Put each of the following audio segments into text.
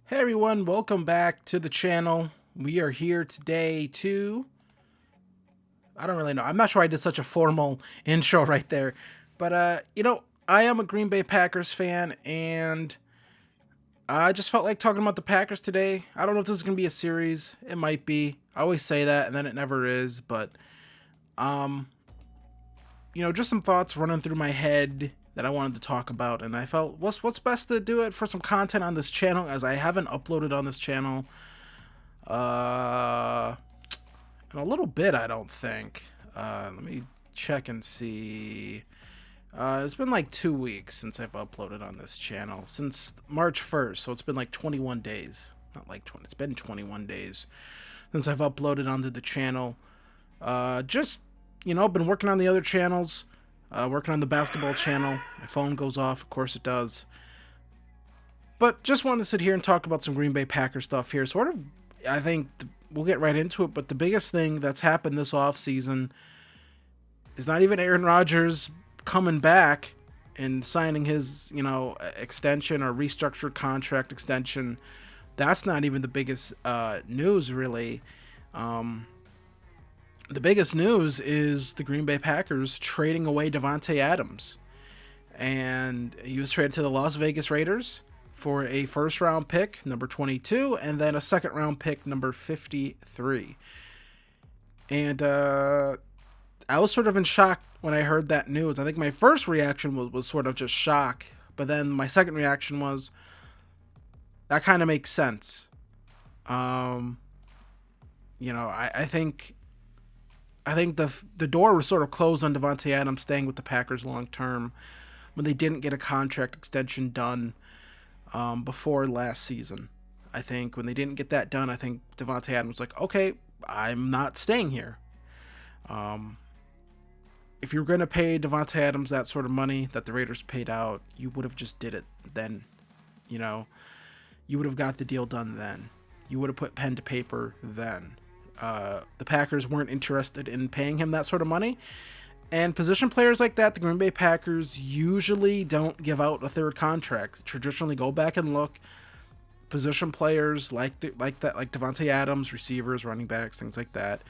Hey everyone, welcome back to the channel. We are here today to... I don't really know. I'm not sure I did such a formal intro right there. But, I am a Green Bay Packers fan, and I just felt like talking about the Packers today. I don't know if this is going to be a series. It might be. I always say that, and then it never is. But, um, just some thoughts running through my head that I wanted to talk about, and I felt what's best to do it for some content on this channel, as I haven't uploaded on this channel in a little bit, I don't think. Let me check and see. It's been like 2 weeks since I've uploaded on this channel, since March 1st, so it's been like 21 days. Not like 20, it's been 21 days since I've uploaded onto the channel. Been working on the other channels, working on the basketball channel. My phone goes off, of course it does. But just wanted to sit here and talk about some Green Bay Packers stuff here. Sort of, I think we'll get right into it, but the biggest thing that's happened this offseason is not even Aaron Rodgers coming back and signing his, extension or restructured contract extension. That's not even the biggest news, really. The biggest news is the Green Bay Packers trading away Davante Adams. And he was traded to the Las Vegas Raiders for a first-round pick, number 22, and then a second-round pick, number 53. And I was sort of in shock when I heard that news. I think my first reaction was sort of just shock, but then my second reaction was, that kind of makes sense. I think the door was sort of closed on Davante Adams staying with the Packers long term when they didn't get a contract extension done before last season. I think when they didn't get that done, I think Davante Adams was like, okay, I'm not staying here. If you're going to pay Davante Adams that sort of money that the Raiders paid out, you would have just did it then. You would have got the deal done then. You would have put pen to paper then. The Packers weren't interested in paying him that sort of money. And position players like that, the Green Bay Packers usually don't give out a third contract. Traditionally, go back and look. Position players like Davante Adams, receivers, running backs, things like that.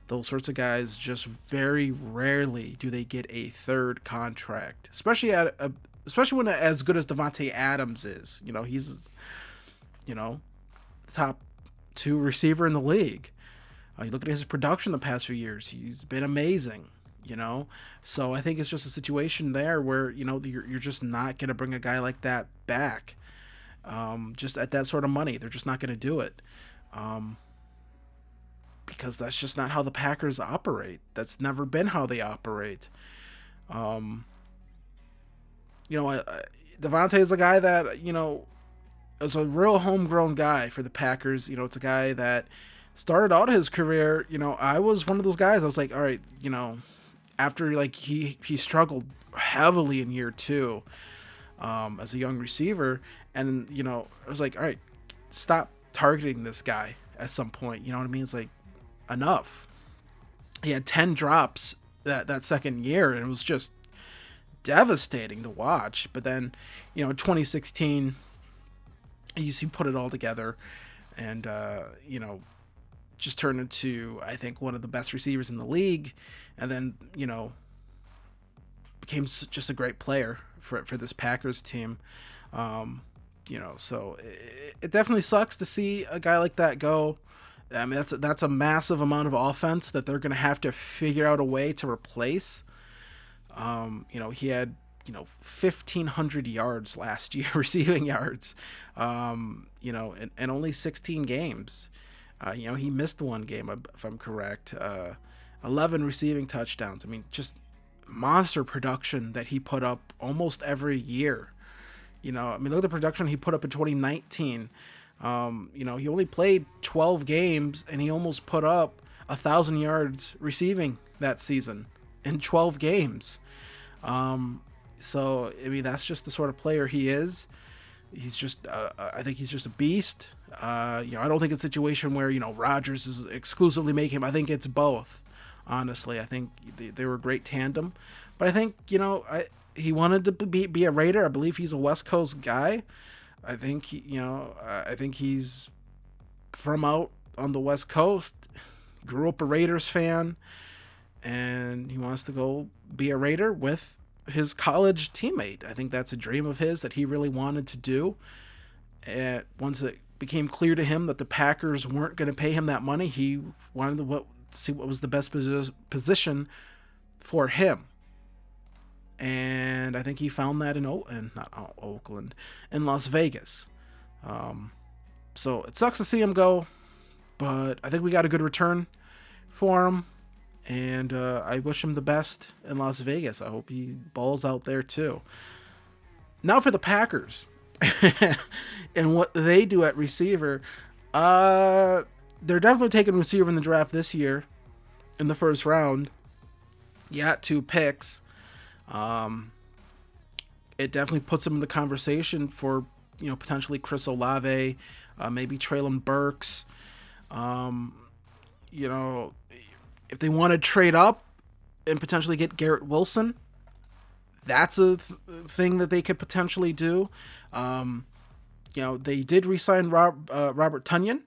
Those sorts of guys, just very rarely do they get a third contract, especially when as good as Davante Adams is. He's top 2 receiver in the league. You look at his production the past few years; he's been amazing. So I think it's just a situation there where you're just not gonna bring a guy like that back, just at that sort of money. They're just not gonna do it, because that's just not how the Packers operate. That's never been how they operate. Davante is a guy that is a real homegrown guy for the Packers. It's a guy that started out his career, I was one of those guys. I was like, all right, after he struggled heavily in year 2 as a young receiver, and I was like, all right, stop targeting this guy at some point. You know what I mean? It's like, enough. He had 10 drops that second year, and it was just devastating to watch. But then, in 2016, he put it all together, and just turned into, I think, one of the best receivers in the league, and then became just a great player for this Packers team. So it definitely sucks to see a guy like that go. I mean, that's a massive amount of offense that they're going to have to figure out a way to replace. He had 1,500 yards last year, receiving yards, and only 16 games. He missed one game, if I'm correct. 11 receiving touchdowns. I mean, just monster production that he put up almost every year. Look at the production he put up in 2019. He only played 12 games, and he almost put up 1,000 yards receiving that season in 12 games. So, I mean, that's just the sort of player he is. He's just, I think he's just a beast. I don't think it's a situation where, Rodgers is exclusively making him. I think it's both, honestly. I think they were a great tandem. But I think, he wanted to be a Raider. I believe he's a West Coast guy. I think I think he's from out on the West Coast. Grew up a Raiders fan, and he wants to go be a Raider with his college teammate. I think that's a dream of his that he really wanted to do. And once it became clear to him that the Packers weren't going to pay him that money, he wanted to see what was the best position for him. And I think he found that in not Oakland, in Las Vegas. So it sucks to see him go, but I think we got a good return for him. And I wish him the best in Las Vegas. I hope he balls out there too. Now for the Packers and what they do at receiver. They're definitely taking receiver in the draft this year in the first round. You got 2 picks. It definitely puts them in the conversation for, potentially Chris Olave, maybe Treylon Burks. If they want to trade up and potentially get Garrett Wilson, that's a thing that they could potentially do. They did re-sign Robert Tonyan,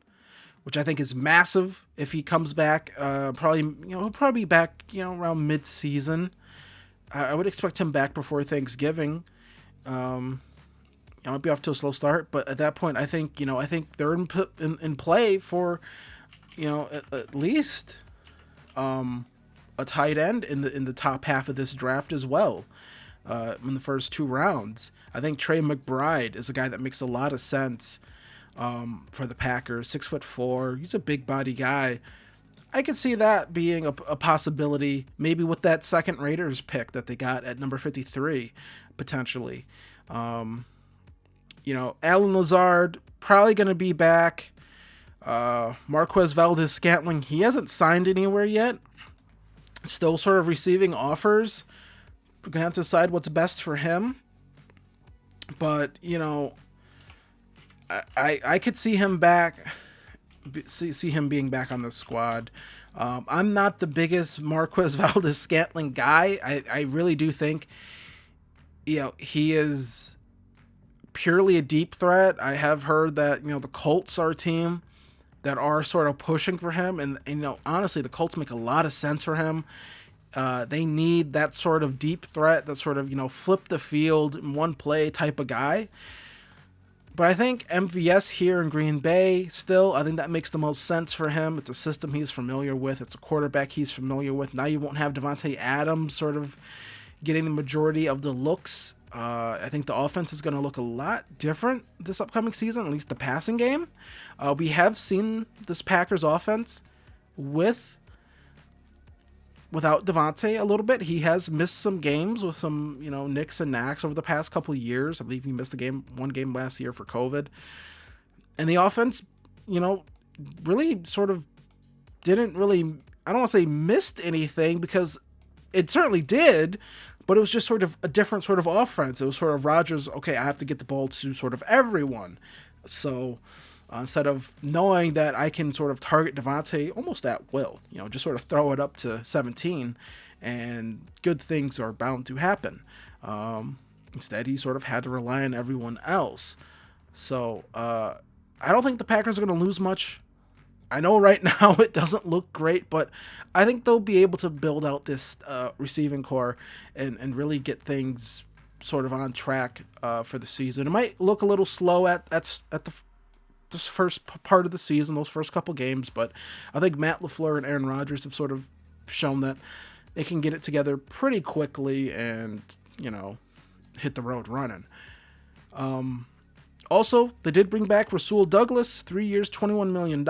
which I think is massive if he comes back. He'll probably be back, around mid-season. I would expect him back before Thanksgiving. I might be off to a slow start, but at that point, I think they're in play for, at least a tight end in the top half of this draft as well. In the first 2 rounds, I think Trey McBride is a guy that makes a lot of sense for the Packers. 6'4", he's a big body guy. I could see that being a possibility, maybe with that second Raiders pick that they got at number 53, potentially. Alan Lazard probably going to be back. Marquez Valdes-Scantling, he hasn't signed anywhere yet. Still sort of receiving offers. We're going to have to decide what's best for him. But, I could see him back. See him being back on the squad. I'm not the biggest Marquez Valdes-Scantling guy. I really do think, he is purely a deep threat. I have heard that, the Colts are a team that are sort of pushing for him. And honestly, the Colts make a lot of sense for him. They need that sort of deep threat, that sort of, flip the field in one play type of guy. But I think MVS here in Green Bay, still, I think that makes the most sense for him. It's a system he's familiar with. It's a quarterback he's familiar with. Now you won't have Davante Adams sort of getting the majority of the looks. I think the offense is going to look a lot different this upcoming season, at least the passing game. We have seen this Packers offense without Davante a little bit. He has missed some games with some, nicks and knacks over the past couple of years. I believe he missed one game last year for COVID. And the offense, really sort of didn't really, I don't want to say missed anything, because it certainly did, but it was just sort of a different sort of offense. It was sort of Rodgers, okay, I have to get the ball to sort of everyone. So instead of knowing that I can sort of target Davante almost at will, just sort of throw it up to 17 and good things are bound to happen. Instead, he sort of had to rely on everyone else. So I don't think the Packers are going to lose much. I know right now it doesn't look great, but I think they'll be able to build out this receiving core and really get things sort of on track for the season. It might look a little slow at this first part of the season, those first couple games, but I think Matt LaFleur and Aaron Rodgers have sort of shown that they can get it together pretty quickly and, hit the road running. Also, they did bring back Rasul Douglas, 3 years, $21 million.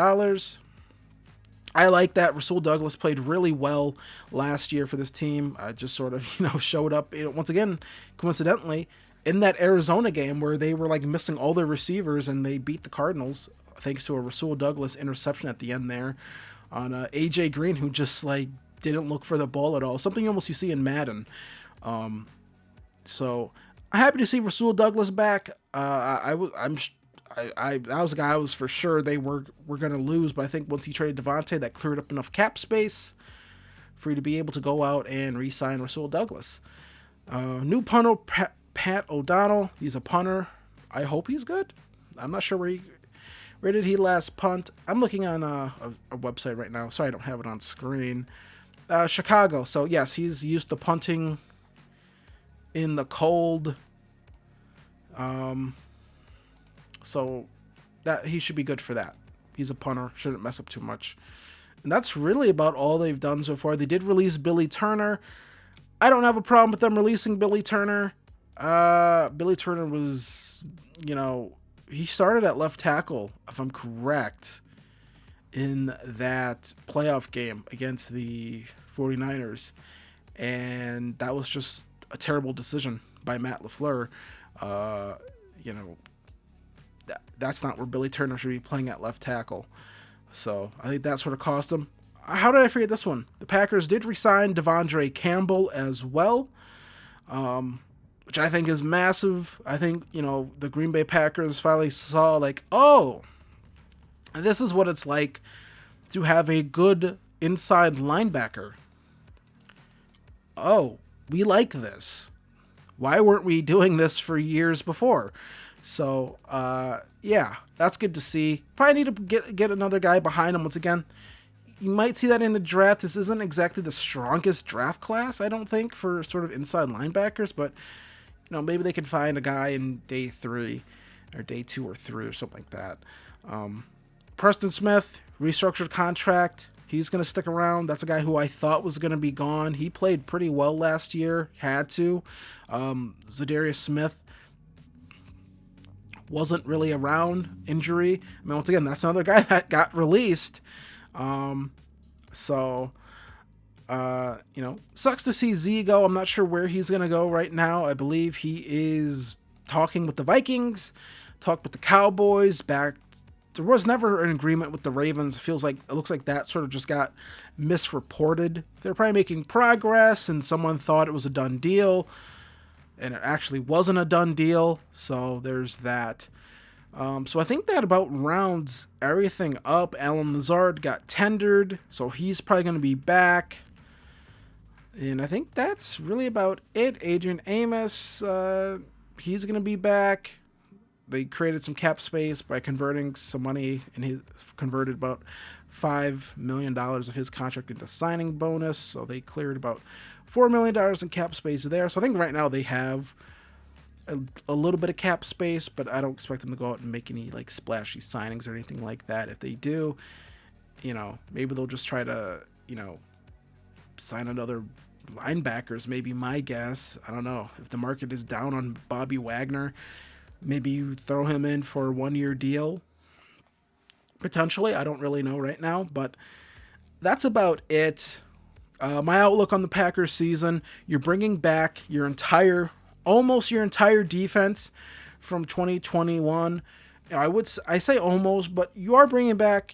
I like that. Rasul Douglas played really well last year for this team. Just sort of, showed up, once again, coincidentally, in that Arizona game where they were missing all their receivers and they beat the Cardinals thanks to a Rasul Douglas interception at the end there on AJ Green, who just didn't look for the ball at all. Something almost you see in Madden. So I'm happy to see Rasul Douglas back. That was a guy I was for sure they were going to lose, but I think once he traded Davante, that cleared up enough cap space for you to be able to go out and re-sign Rasul Douglas. New punter Pat O'Donnell, he's a punter. I hope he's good. I'm not sure where did he last punt. I'm looking on a website right now. Sorry, I don't have it on screen. Chicago. So yes, he's used to punting in the cold. So that he should be good for that. He's a punter, shouldn't mess up too much. And that's really about all they've done so far. They did release Billy Turner. I don't have a problem with them releasing Billy Turner. Billy Turner was, he started at left tackle, if I'm correct, in that playoff game against the 49ers. And that was just a terrible decision by Matt LaFleur. That's not where Billy Turner should be playing at left tackle. So I think that sort of cost him. How did I forget this one? The Packers did re-sign Devondre Campbell as well, which I think is massive. I think, the Green Bay Packers finally saw this is what it's like to have a good inside linebacker. Oh, we like this. Why weren't we doing this for years before? So, yeah, that's good to see. Probably need to get another guy behind him once again. You might see that in the draft. This isn't exactly the strongest draft class, I don't think, for sort of inside linebackers, but, maybe they can find a guy in day 3 or day 2 or 3 or something like that. Preston Smith, restructured contract. He's going to stick around. That's a guy who I thought was going to be gone. He played pretty well last year. Had to. Zadarius Smith wasn't really around, injury. I mean, once again, that's another guy that got released. Sucks to see Z go. I'm not sure where he's going to go right now. I believe he is talking with the Vikings, talked with the Cowboys, back. There was never an agreement with the Ravens. It looks like that sort of just got misreported. They're probably making progress, and someone thought it was a done deal, and it actually wasn't a done deal. So there's that. So I think that about rounds everything up. Alan Lazard got tendered, so he's probably going to be back. And I think that's really about it. Adrian Amos, he's going to be back. They created some cap space by converting some money, and he converted about $5 million of his contract into signing bonus. So they cleared about $4 million in cap space there. So I think right now they have a little bit of cap space, but I don't expect them to go out and make any splashy signings or anything like that. If they do, maybe they'll just try to, sign another linebackers, maybe my guess. I don't know. If the market is down on Bobby Wagner, maybe you throw him in for a 1-year deal. Potentially. I don't really know right now, but that's about it. My outlook on the Packers season, you're bringing back almost your entire defense from 2021. I say almost, but you are bringing back,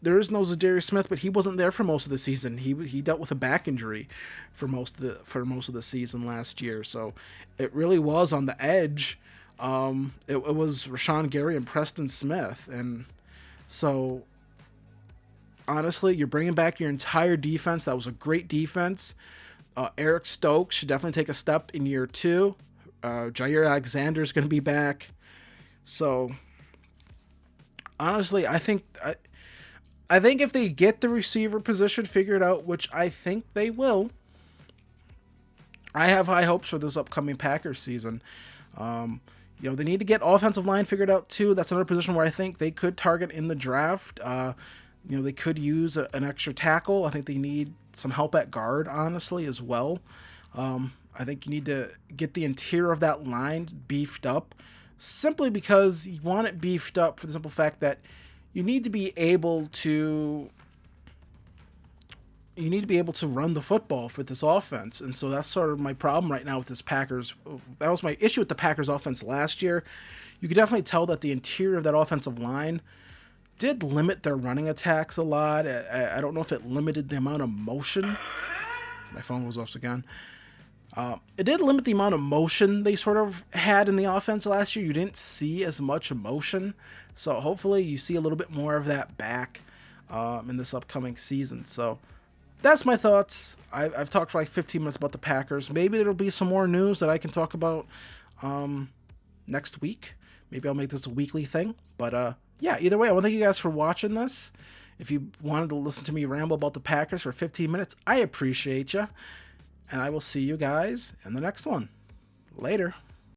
there is no Zadarius Smith, but he wasn't there for most of the season. He dealt with a back injury for most of the season last year. So it really was on the edge. It was Rashawn Gary and Preston Smith. And so honestly, you're bringing back your entire defense. That was a great defense. Eric Stokes should definitely take a step in year 2. Jair Alexander's going to be back. So, honestly, I think if they get the receiver position figured out, which I think they will, I have high hopes for this upcoming Packers season. They need to get offensive line figured out too. That's another position where I think they could target in the draft. They could use an extra tackle. I think they need some help at guard, honestly, as well. I think you need to get the interior of that line beefed up, simply because you want it beefed up for the simple fact that you need to be able to run the football for this offense. And so that's sort of my problem right now with this Packers. That was my issue with the Packers offense last year. You could definitely tell that the interior of that offensive line did limit their running attacks a lot. I don't know if it limited the amount of motion. My phone goes off again. It did limit the amount of motion they sort of had in the offense last year. You didn't see as much motion. So hopefully you see a little bit more of that back in this upcoming season. So that's my thoughts. I've talked for 15 minutes about the Packers. Maybe there'll be some more news that I can talk about next week. Maybe I'll make this a weekly thing. But yeah, either way, I want to thank you guys for watching this. If you wanted to listen to me ramble about the Packers for 15 minutes, I appreciate you. And I will see you guys in the next one. Later.